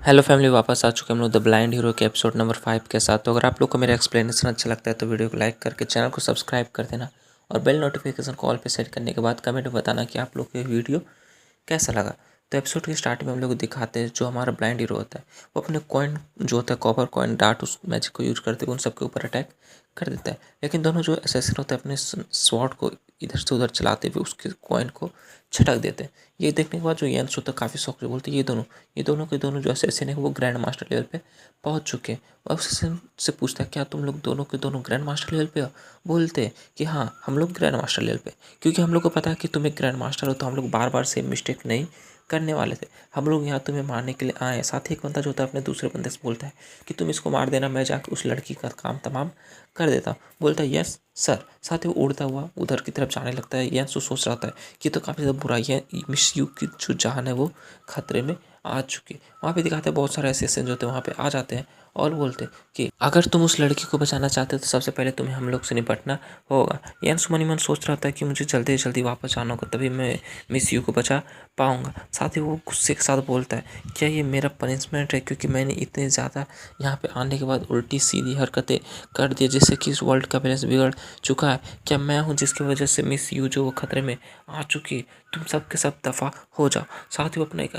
Hello family, वापस आ चुके हम लोग द ब्लाइंड हीरो के एपिसोड नंबर 5 के साथ। तो अगर आप लोग को मेरा एक्सप्लेनेशन अच्छा लगता है तो वीडियो को लाइक करके चैनल को सब्सक्राइब कर देना और बेल नोटिफिकेशन कॉल पे सेट करने के बाद कमेंट में बताना कि आप लोग को ये वीडियो कैसा लगा। तो एपिसोड के स्टार्टिंग में हम लोग दिखाते हैं जो हमारा ब्लाइंड हीरो होता है वो अपने कॉइन जो होता है कॉपर कॉइन डार्ट उस मैजिक को यूज करते हुए उन सबके ऊपर अटैक कर देता है। लेकिन दोनों जो असैसिन होते हैं अपने स्वॉर्ड को इधर से उधर चलाते हुए उसके कॉइन को छटक देते हैं। ये देखने के बाद जो यंस होता है काफ़ी शौक से बोलते हैं ये दोनों के दोनों जो असैसिन है वो ग्रैंड मास्टर लेवल पे पहुंच चुके हैं। और असैसिन से पूछता है क्या तुम लोग दोनों के दोनों ग्रैंड मास्टर लेवल पे हो। बोलते हैं कि हाँ हम लोग ग्रैंड मास्टर लेवल पे, क्योंकि हम लोग को पता है कि तुम एक ग्रैंड मास्टर हो तो हम लोग बार बार सेम मिस्टेक नहीं करने वाले थे। हम लोग यहाँ तुम्हें मारने के लिए आए हैं। साथ ही एक बंदा जो होता है अपने दूसरे बंदे से बोलता है कि तुम इसको मार देना, मैं जाकर उस लड़की का काम तमाम कर देता हूँ। बोलता है यस सर। साथ ही वो उड़ता हुआ उधर की तरफ जाने लगता है। यंस सोच रहा था कि तो काफ़ी ज़्यादा बुराई है, मिस यू की जो जान है वो खतरे में आ चुकी है। वहाँ पे दिखाते हैं बहुत सारे ऐसे जो होते हैं वहाँ पे आ जाते हैं और बोलते हैं कि अगर तुम उस लड़की को बचाना चाहते हो तो सबसे पहले तुम्हें हम लोग से निपटना होगा। यंस मन ही मन सोच रहा था कि मुझे जल्दी से जल्दी वापस आना होगा तभी मैं मिस यू को बचा पाऊंगा। साथ ही वो गुस्से के साथ बोलता है क्या ये मेरा पनिशमेंट है क्योंकि मैंने इतने ज़्यादा यहाँ पे आने के बाद उल्टी सीधी हरकतें कर दी जिससे कि इस वर्ल्ड का बैलेंस बिगड़ चुका है। क्या मैं हूँ जिसकी वजह से मिस यू जो वो खतरे में आ चुकी है। तुम सब के सब दफ़ा हो जाओ। साथ ही वो अपना एक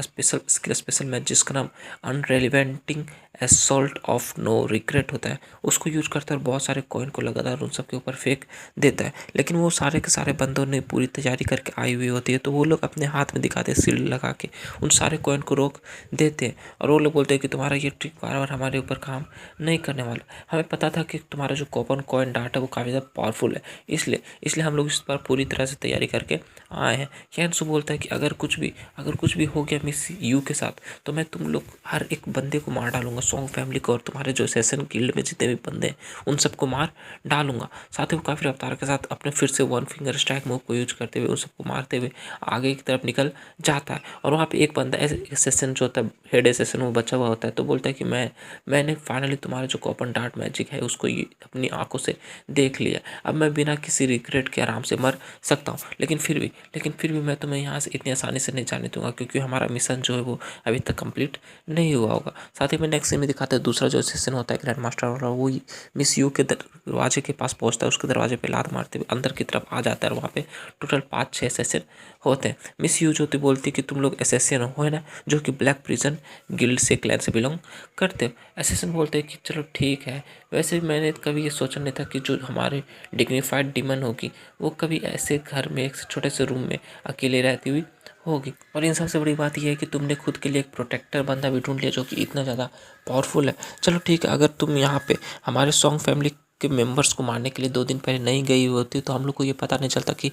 स्पेशल मैच जिसका नाम अनरेलिवेंटिंग असॉल्ट ऑफ नो रिग्रेट होता है उसको यूज करता है और बहुत सारे कॉइन को लगातार उन सब के ऊपर फेंक देता है। लेकिन वो सारे के सारे बंदों ने पूरी तैयारी करके आई हुई होती है तो वो लोग अपने हाथ में दिखाते हैं शील्ड लगा के उन सारे कॉइन को रोक देते हैं। और वो लोग बोलते हैं कि तुम्हारा ये ट्रिक बार बार हमारे ऊपर काम नहीं करने वाला। हमें पता था कि तुम्हारा जो कॉपर कॉइन डाटा है वो काफ़ी ज़्यादा पावरफुल है, इसलिए हम लोग इस पर पूरी तरह से तैयारी करके आए हैं। यंसु बोलता है कि अगर कुछ भी हो गया मिस यू के साथ तो मैं तुम लोग हर एक बंदे को मार डालूंगा, सॉन्ग फैमिली को और तुम्हारे जो सेशन गिल्ड में जितने भी बंदे हैं उन सबको मार डालूंगा। साथ ही वो काफ़ी रफ्तार के साथ अपने फिर से वन फिंगर स्ट्राइक मूव को यूज करते हुए उन सबको मारते हुए आगे की तरफ निकल जाता है। और वहाँ पे एक बंदा सेशन जो होता है हेड सेशन वो बचा हुआ होता है तो बोलता है कि मैंने फाइनली तुम्हारे जो कॉपर डार्ट मैजिक है उसको ये अपनी आंखों से देख लिया। अब मैं बिना किसी रिग्रेट के आराम से मर सकता हूँ। लेकिन फिर भी मैं तुम्हें यहाँ से इतनी आसानी से नहीं जाने दूंगा क्योंकि हमारा मिशन जो है वो अभी तक कंप्लीट नहीं हुआ होगा। साथ ही में नेक्स्ट सीन में दिखाते हैं दूसरा जो सेशन होता है ग्रैंड मास्टर वाला वो मिस यू के दरवाजे के पास पहुंचता है, उसके दरवाजे पे लात मारते हुए अंदर की तरफ आ जाता है। और वहाँ पे टोटल 5-6 सेशन होते हैं। मिस यू जो बोलती कि तुम लोग एसेसियन हो है ना, जो कि ब्लैक प्रिजन गिल्ड से क्लैन से बिलोंग करते हो। एसेसियन बोलते हैं कि चलो ठीक है, वैसे भी मैंने कभी ये सोचा नहीं था कि जो हमारे डिग्निफाइड डीमन होगी वो कभी ऐसे घर में एक छोटे से रूम में अकेले रहती हुई होगी। और इन सबसे बड़ी बात यह है कि तुमने खुद के लिए एक प्रोटेक्टर बंदा भी ढूंढ लिया जो कि इतना ज़्यादा पावरफुल है। चलो ठीक है, अगर तुम यहाँ पे हमारे सॉन्ग फैमिली के मेंबर्स को मारने के लिए 2 दिन पहले नहीं गई होती तो हम लोग को ये पता नहीं चलता कि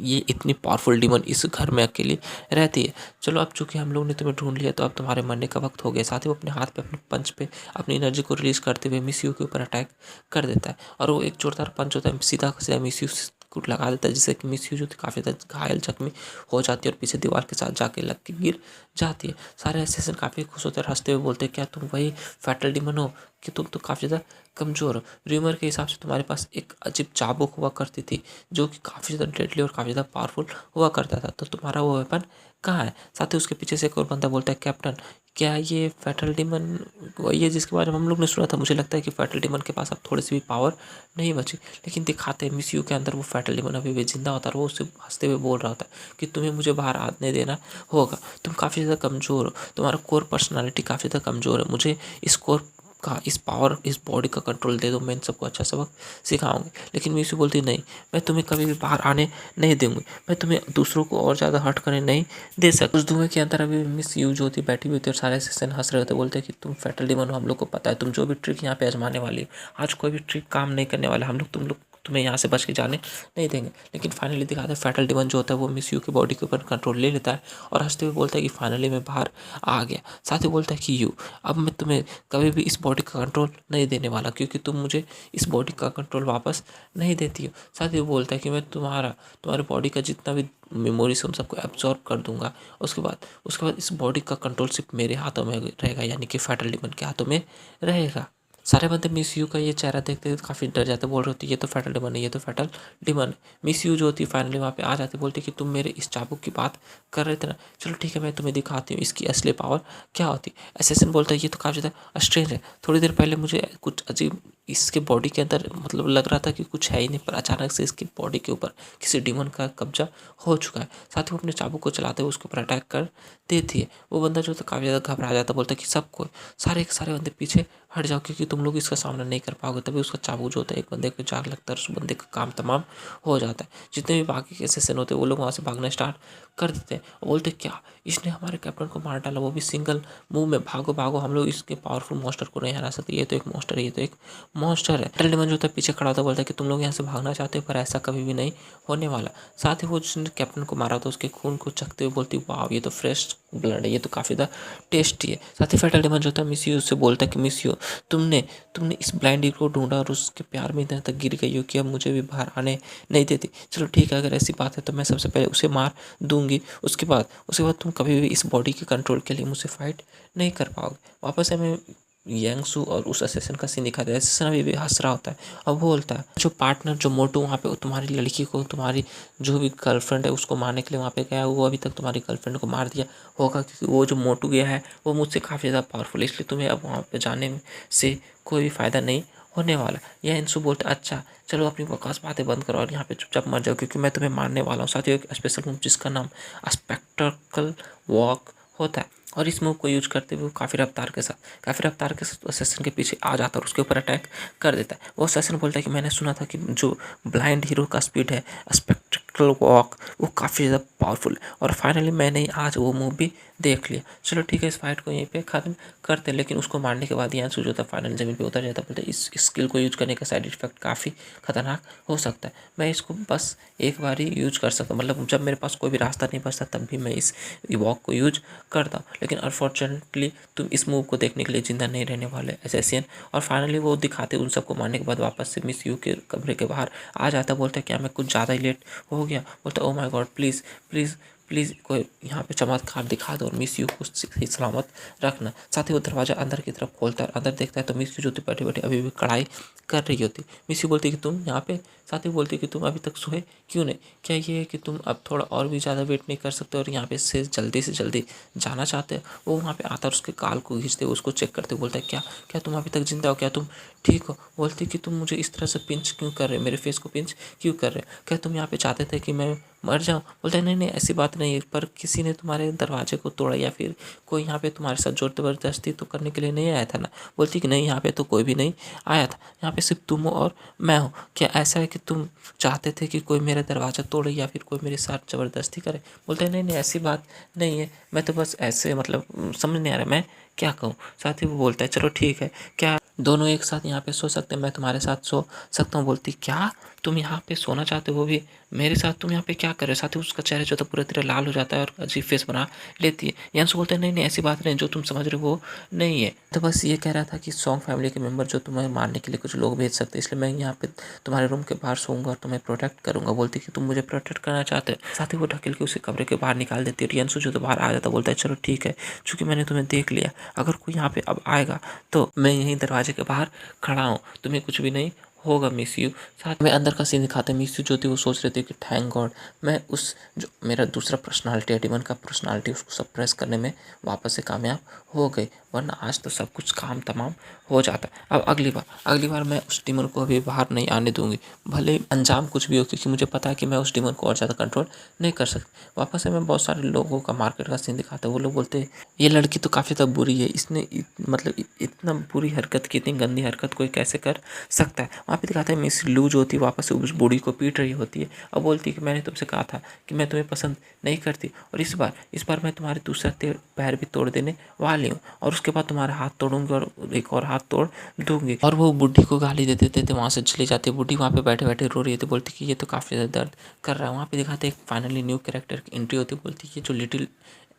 ये इतनी पावरफुल डीमन इस घर में अकेली रहती है। चलो अब चूंकि हम लोग ने तुम्हें ढूंढ लिया तो अब तुम्हारे मरने का वक्त हो गया। साथ ही वो अपने हाथ पे अपने पंच पे अपनी एनर्जी को रिलीज करते हुए मिस यू के ऊपर अटैक कर देता है। और वो एक जोरदार पंच होता है सीधा सीधा मिस यू को लगा देता है जिससे कि मिस यू जो काफ़ी ज़्यादा घायल जख्मी हो जाती है और पीछे दीवार के साथ जाके लग के गिर जाती है। सारे एसेसिन काफ़ी खुश होते हैं, हंसते हुए बोलते हैं क्या तुम वही फैटल डीमन हो कि तुम तो काफ़ी ज़्यादा कमज़ोर हो। र्यूमर के हिसाब से तुम्हारे पास एक अजीब चाबुक हुआ करती थी जो कि काफ़ी ज़्यादा डेडली और काफ़ी ज़्यादा पावरफुल हुआ करता था, तो तुम्हारा वो वेपन कहाँ है। साथ ही उसके पीछे से एक और बंदा बोलता है कैप्टन क्या ये फैटल डीमन वही है जिसके बारे में हम लोग ने सुना था। मुझे लगता है कि फैटल डीमन के पास अब थोड़ी सी भी पावर नहीं बची। लेकिन दिखाते हैं मिस यू के अंदर वो फैटल डीमन अभी भी जिंदा होता है और वो उससे हंसते हुए बोल रहा होता है कि तुम्हें मुझे बाहर आने देना होगा, तुम काफ़ी ज़्यादा कमज़ोर हो, तुम्हारा कोर पर्सनालिटी काफ़ी ज़्यादा कमज़ोर है। मुझे इस कोर का इस पावर इस बॉडी का कंट्रोल दे दो, मैं इन सबको अच्छा सबक सिखाऊंगी। लेकिन मिस यू बोलती नहीं, मैं तुम्हें कभी भी बाहर आने नहीं दूंगी, मैं तुम्हें दूसरों को और ज़्यादा हर्ट करने नहीं दे सकता। उस धुएं के अंदर अभी मिस यू जो होती बैठी हुई होती है और सारे सेशन हंस रहे होते, बोलते हैं कि तुम फैटल डीमन हो, हम लोग को पता है तुम जो भी ट्रिक यहाँ पे आजमाने वाली हो आज कोई भी ट्रिक काम नहीं करने वाला, हम लोग तुम्हें यहाँ से बच के जाने नहीं देंगे। लेकिन फाइनली दिखाते हैं फैटल डीमन जो होता है वो मिस यू की बॉडी के ऊपर कंट्रोल ले लेता है और हंसते हुए बोलता है कि फाइनली मैं बाहर आ गया। साथ ही बोलता है कि यू अब मैं तुम्हें कभी भी इस बॉडी का कंट्रोल नहीं देने वाला क्योंकि तुम मुझे इस बॉडी का कंट्रोल वापस नहीं देती हो। साथ ही वो बोलता है कि मैं तुम्हारे बॉडी का जितना भी मेमोरीज उन सबको एब्जॉर्ब कर दूंगा। उसके बाद इस बॉडी का कंट्रोल सिर्फ मेरे हाथों में रहेगा, यानी कि फैटल डीमन के हाथों में रहेगा। सारे बंदे मिस यू का ये चेहरा देखते काफ़ी डर जाते, बोल रही होती ये तो फैटल डिमन है, ये तो फैटल डिमन है। मिस यू जो होती है फाइनली वहाँ पे आ जाती, बोलती कि तुम मेरे इस चाबुक की बात कर रहे थे ना, चलो ठीक है मैं तुम्हें दिखाती हूँ इसकी असली पावर क्या होती है। एसेसिन बोलता है ये तो काफ़ी ज़्यादा स्ट्रेंज है, थोड़ी देर पहले मुझे कुछ अजीब इसके बॉडी के अंदर मतलब लग रहा था कि कुछ है ही नहीं, पर अचानक से इसकी बॉडी के ऊपर किसी डिमन का कब्जा हो चुका है। साथ ही वो अपने चाबुक को चलाते हुए उसके ऊपर अटैक कर देती है। वो बंदा जो था काफ़ी ज़्यादा घबरा जाता, बोलता है कि सबको सारे के सारे बंदे पीछे हट जाओ क्योंकि तुम लोग इसका सामना नहीं कर पाओगे। तभी उसका चाबुक जो होता है एक बंदे को जाग लगता है, उस बंदे का काम तमाम हो जाता है। जितने भी बाकी के असिस्टेंट होते हैं वो लोग वहाँ से भागना स्टार्ट कर देते हैं और बोलते क्या इसने हमारे कैप्टन को मार डाला, वो भी सिंगल मूव में, भागो भागो हम लोग इसके पावरफुल मॉन्स्टर को नहीं हरा सकते, ये तो एक मॉन्स्टर है, ये तो एक मॉन्स्टर है। डेमन जो होता है पीछे खड़ा होता बोलता है कि तुम लोग यहाँ से भागना चाहते हो पर ऐसा कभी भी नहीं होने वाला। साथ ही वो जिसने कैप्टन को मारा था उसके खून को चखते हुए बोलती वाह ये तो फ्रेश ब्लड है, ये तो काफ़ी ज़्यादा टेस्टी है। साथ ही फैटल डेमन जो होता है मिस यू से बोलता है कि मिस यू तुमने तुमने इस ब्लाइंड को ढूंढा और उसके प्यार में इतना तक गिर गई हो कि अब मुझे भी बाहर आने नहीं देती। चलो ठीक है अगर ऐसी बात है तो मैं सबसे पहले उसे मार दूंगी, उसके बाद तुम कभी भी इस बॉडी के कंट्रोल के लिए मुझसे फाइट नहीं कर पाओगे। वापस हमें यांगसू और उस असेसन का सीन दिखाता है। असेसन अभी भी हंस रहा होता है और वो बोलता है जो पार्टनर जो मोटू वहाँ पे तुम्हारी लड़की को, तुम्हारी जो भी गर्लफ्रेंड है उसको मारने के लिए वहाँ पे गया है, वो अभी तक तुम्हारी गर्लफ्रेंड को मार दिया होगा क्योंकि वो जो मोटू गया है वो मुझसे काफ़ी ज़्यादा पावरफुल है, इसलिए तुम्हें अब वहाँ पे जाने से कोई भी फ़ायदा नहीं होने वाला। यह इंसू बोलता है अच्छा चलो अपनी बकवास बातें बंद करो और यहाँ पे चुपचाप मर जाओ क्योंकि मैं तुम्हें मारने वाला हूँ। साथ ही एक स्पेशल मूव जिसका नाम स्पेक्ट्रकल वॉक होता है और इस मूव को यूज करते हुए वो काफ़ी रफ्तार के साथ असेसन के पीछे आ जाता है और उसके ऊपर अटैक कर देता है। वो असेसन बोलता है कि मैंने सुना था कि जो ब्लाइंड हीरो का स्पीड है स्पेक्ट्रकल वॉक वो काफ़ी ज़्यादा पावरफुल है और फाइनली मैंने आज वो मूव भी देख लिया। चलो ठीक है इस फाइट को यहीं पे खत्म करते हैं, लेकिन उसको मारने के बाद यहाँ जो था फाइनल जमीन पे उतर जाता, बोलते इस स्किल को यूज करने का साइड इफेक्ट काफ़ी खतरनाक हो सकता है, मैं इसको बस एक बार ही यूज कर सकता हूँ, मतलब जब मेरे पास कोई भी रास्ता नहीं बचता तब भी मैं इस वॉक को यूज करता हूँ। लेकिन अनफॉर्चुनेटली तुम इस मूव को देखने के लिए जिंदा नहीं रहने वाले एसेसियन। और फाइनली वो दिखाते उन सबको मारने के बाद वापस से मिस यू के कमरे के बाहर आ जाता, बोलता है क्या मैं कुछ ज़्यादा ही लेट हो गया, बोलता oh my God please please please कोई यहाँ पे चमत्कार दिखा दो और मिस यू को सही सलामत रखना। साथ ही वो दरवाज़ा अंदर की तरफ खोलता है, अंदर देखता है तो मिस यू जो बैठे बैठे अभी भी कढ़ाई कर रही होती। मिस यू बोलती है कि तुम यहाँ पे, साथ ही बोलती है कि तुम अभी तक सोए क्यों नहीं, क्या ये है कि तुम अब थोड़ा और भी ज़्यादा वेट नहीं कर सकते और यहाँ पे से जल्दी जाना चाहते हो। वो वहाँ पे आता है उसके काल को खींचते हुए उसको चेक करते हुए बोलता है क्या क्या तुम अभी तक जिंदा हो, क्या तुम ठीक हो। बोलती कि तुम मुझे इस तरह से पिंच क्यों कर रहे हो, मेरे फेस को पिंच क्यों कर रहे हो, क्या तुम यहाँ पे चाहते थे कि मैं मर जाऊँ। बोलता है नहीं ऐसी बात नहीं है, पर किसी ने तुम्हारे दरवाजे को तोड़ा या फिर कोई यहाँ पे तुम्हारे साथ जोर जबरदस्ती तो करने के लिए नहीं आया था ना। बोलती कि नहीं यहाँ पे तो कोई भी नहीं आया था, यहाँ पे सिर्फ तुम हो और मैं हूँ। क्या ऐसा है कि तुम चाहते थे कि कोई मेरा दरवाज़ा तोड़े या फिर कोई मेरे साथ ज़बरदस्ती करे। बोलते हैं नहीं ऐसी बात नहीं है, मैं तो बस ऐसे मतलब समझ नहीं आ रहा मैं क्या कहूँ। साथ ही वो बोलता है चलो ठीक है क्या दोनों एक साथ यहाँ पे सो सकते हैं, मैं तुम्हारे साथ सो सकता हूँ। बोलती क्या तुम यहाँ पे सोना चाहते हो, वो भी मेरे साथ, तुम यहाँ पे क्या कर रहे हो। साथ ही उसका चेहरा जो था पूरी तरह लाल हो जाता है और अजीब फेस बना लेती है। यांसु बोलते हैं नहीं ऐसी बात नहीं, जो तुम समझ रहे हो वो नहीं है, तो बस ये कह रहा था कि सॉन्ग फैमिली के मेंबर जो तुम्हें मारने के लिए कुछ लोग भेज सकते हैं, इसलिए मैं यहाँ पे तुम्हारे रूम के बाहर सोऊंगा और तुम्हें प्रोटेक्ट करूंगा। बोलती कि तुम मुझे प्रोटेक्ट करना चाहते हो। साथ ही वो ढकेल के उसे कमरे के बाहर निकाल देती है और यांसु जो तो बाहर आ जाता, बोलता है चलो ठीक है चूंकि मैंने तुम्हें देख लिया, अगर कोई यहाँ पे अब आएगा तो मैं यहीं दरवाजे के बाहर खड़ा हूँ, तुम्हें कुछ भी नहीं होगा मिस यू। साथ में अंदर का सीन दिखाते हैं, मिस यू जो थी वो सोच रही थी कि थैंक गॉड मैं उस जो मेरा दूसरा पर्सनालिटी है डिमन का पर्सनालिटी उसको सप्रेस करने में वापस से कामयाब हो गई, वरना आज तो सब कुछ काम तमाम हो जाता। अब अगली बार मैं उस डिमन को अभी बाहर नहीं आने दूंगी, भले अंजाम कुछ भी हो, क्योंकि मुझे पता है कि मैं उस डिमन को और ज़्यादा कंट्रोल नहीं कर सकती। वापस से मैं बहुत सारे लोगों का मार्केट का सीन दिखाता है, वो लोग बोलते हैं ये लड़की तो काफ़ी ज़्यादा बुरी है, इसने मतलब इतना बुरी हरकत की, इतनी गंदी हरकत कोई कैसे कर सकता है। वहाँ पे दिखाता है मिस लू जो होती है वापस से उस बूढ़ी को पीट रही होती है और बोलती है कि मैंने तुमसे कहा था कि मैं तुम्हें पसंद नहीं करती और इस बार मैं तुम्हारे दूसरा पैर भी तोड़ देने वाली हूँ और उसके बाद तुम्हारा हाथ तोड़ूंगी और एक और हाथ तोड़ दूंगी। और वो बुढ़ी को गाली देते देते वहाँ से चली जाती है। बुढ़ी वहाँ पे बैठे बैठे रो रही होती, बोलती कि ये तो काफ़ी ज़्यादा दर्द कर रहा है। वहाँ पे दिखाते एक फाइनली न्यू कैरेक्टर की एंट्री होती है, बोलती है ये जो लिटिल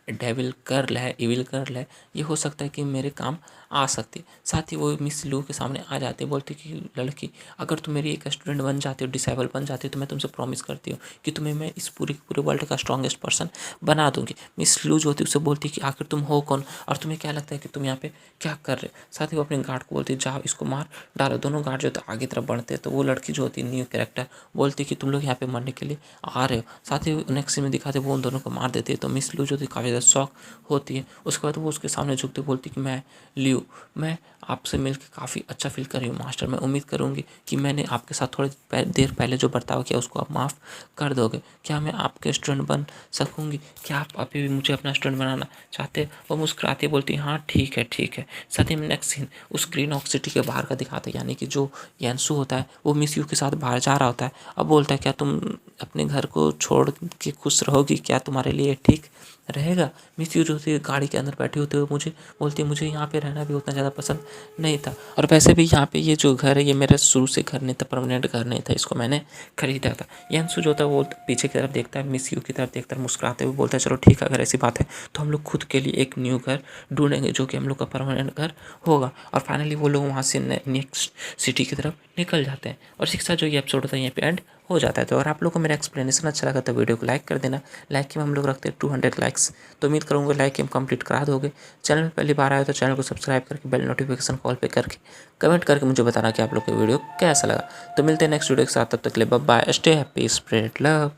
डेविल गर्ल है, इविल गर्ल है, ये हो सकता है कि मेरे काम आ सकती है। साथ ही वो मिस लू के सामने आ जाती है, बोलती कि लड़की अगर तुम मेरी एक स्टूडेंट बन जाती हो, डिसेबल बन जाती हो, तो मैं तुमसे प्रॉमिस करती हूँ कि तुम्हें मैं इस पूरे वर्ल्ड का स्ट्रॉन्गेस्ट पर्सन बना दूंगी। मिस लू जो होती है उससे बोलती है कि आखिर तुम हो कौन और तुम्हें क्या लगता है कि तुम यहाँ पे क्या कर रहे हो। साथ ही वो अपने गार्ड को बोलती है जाओ इसको मार डालो। दोनों गार्ड जो होते आगे तरफ बढ़ते हैं तो वो लड़की जो होती है न्यू कैरेक्टर बोलती है कि तुम लोग यहाँ पे मरने के लिए आ रहे हो। साथ ही नेक्स्ट सीन में दिखाते वो उन दोनों को मार देती है। तो मिस लू जो थी काफ़ी ज़्यादा शॉक होती है। उसके बाद वो उसके सामने झुकते बोलती कि मैं लियो, मैं आपसे मिलकर काफ़ी अच्छा फील कर रही हूँ मास्टर। मैं उम्मीद करूँगी कि मैंने आपके साथ थोड़ी देर पहले जो बर्ताव किया उसको आप माफ़ कर दोगे। क्या मैं आपके स्टूडेंट बन सकूँगी? क्या आप अभी भी मुझे अपना स्टूडेंट बनाना चाहते हैं? वो मुस्कुराती बोलती हाँ ठीक है ठीक है। साथ ही नेक्स्ट सीन उस ग्रीन ऑक सिटी के बाहर का दिखाते हैं, यानी कि जो यानसू होता है वो मिस यू के साथ बाहर जा रहा होता है। अब बोलता है क्या तुम अपने घर को छोड़ के खुश रहोगी? क्या तुम्हारे लिए ठीक रहेगा? मिस यू जो थी गाड़ी के अंदर बैठी होते हुए मुझे बोलती है मुझे यहाँ पे रहना भी उतना ज़्यादा पसंद नहीं था, और वैसे भी यहाँ पे ये जो घर है ये मेरा शुरू से घर नहीं था, परमानेंट घर नहीं था, इसको मैंने खरीदा था। यानसू जो होता है वो पीछे की तरफ देखता है, मिस यू की तरफ देखता है, मुस्कुराते हुए बोलता है चलो ठीक है अगर ऐसी बात है तो हम लोग खुद के लिए एक न्यू घर ढूंढेंगे जो कि हम लोग का परमानेंट घर होगा। और फाइनली वो लोग वहाँ से नेक्स्ट सिटी की तरफ निकल जाते हैं और शिक्षा जो ये एपिसोड होता है यहाँ पे एंड हो जाता है। तो अगर आप लोगों को मेरा एक्सप्लेनेशन अच्छा लगा तो वीडियो को लाइक कर देना। लाइक की हम लोग रखते हैं 200 लाइक्स, तो उम्मीद करूँगा लाइक हम कंप्लीट करा दोगे। चैनल में पहली बार आए तो चैनल को सब्सक्राइब करके बेल नोटिफिकेशन कॉल पे करके कमेंट करके मुझे बताना कि आप लोग को वीडियो कैसा लगा। तो मिलते हैं नेक्स्ट वीडियो के साथ, तब तक के लिए bye bye, stay happy, spread love.